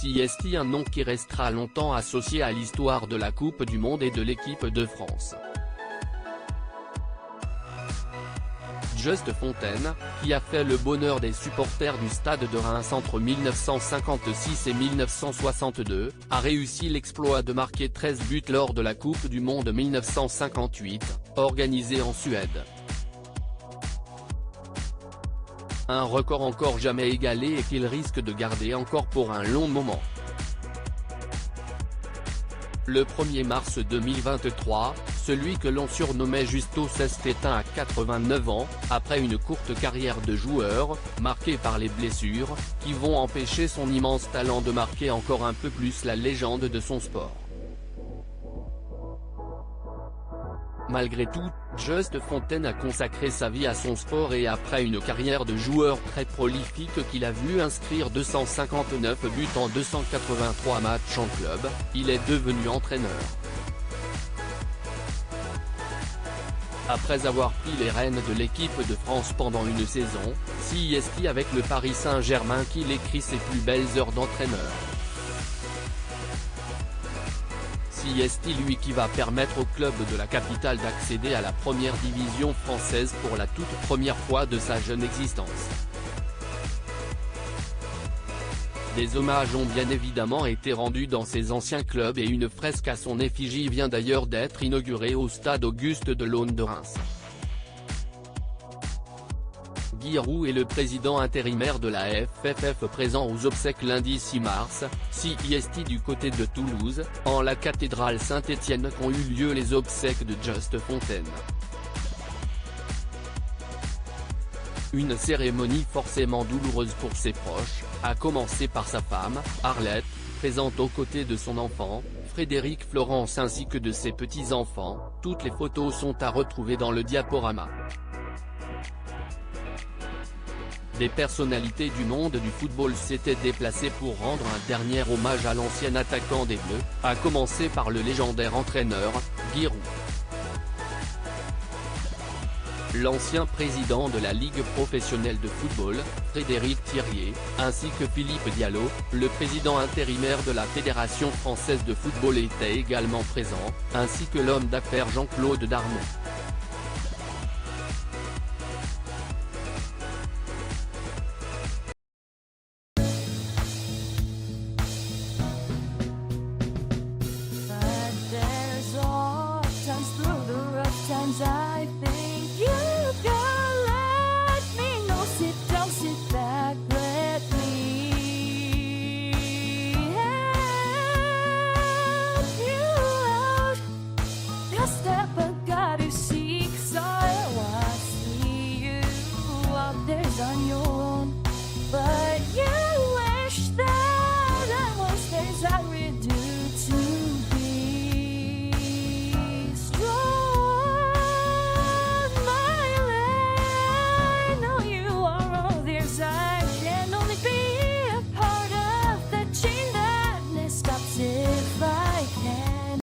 CST, un nom qui restera longtemps associé à l'histoire de la Coupe du Monde et de l'équipe de France. Just Fontaine, qui a fait le bonheur des supporters du stade de Reims entre 1956 et 1962, a réussi l'exploit de marquer 13 buts lors de la Coupe du Monde 1958, organisée en Suède. Un record encore jamais égalé et qu'il risque de garder encore pour un long moment. Le 1er mars 2023, celui que l'on surnommait Justo s'est éteint à 89 ans, après une courte carrière de joueur, marquée par les blessures, qui vont empêcher son immense talent de marquer encore un peu plus la légende de son sport. Malgré tout, Just Fontaine a consacré sa vie à son sport et après une carrière de joueur très prolifique qu'il a vu inscrire 259 buts en 283 matchs en club, il est devenu entraîneur. Après avoir pris les rênes de l'équipe de France pendant une saison, CST avec le Paris Saint-Germain qu'il écrit ses plus belles heures d'entraîneur. CST lui qui va permettre au club de la capitale d'accéder à la première division française pour la toute première fois de sa jeune existence. Des hommages ont bien évidemment été rendus dans ses anciens clubs et une fresque à son effigie vient d'ailleurs d'être inaugurée au stade Auguste Delaune de Reims. Guy Roux est le président intérimaire de la FFF présent aux obsèques lundi 6 mars, CST du côté de Toulouse, en la cathédrale Saint-Étienne qu'ont eu lieu les obsèques de Just Fontaine. Une cérémonie forcément douloureuse pour ses proches, à commencer par sa femme, Arlette, présente aux côtés de son enfant, Frédéric Florence ainsi que de ses petits-enfants. Toutes les photos sont à retrouver dans le diaporama. Des personnalités du monde du football s'étaient déplacées pour rendre un dernier hommage à l'ancien attaquant des Bleus, à commencer par le légendaire entraîneur, Guy Roux. L'ancien président de la Ligue professionnelle de football, Frédéric Thiriet, ainsi que Philippe Diallo, le président intérimaire de la Fédération française de football étaient également présents, ainsi que l'homme d'affaires Jean-Claude Darmon. But there's all times through the rough times I think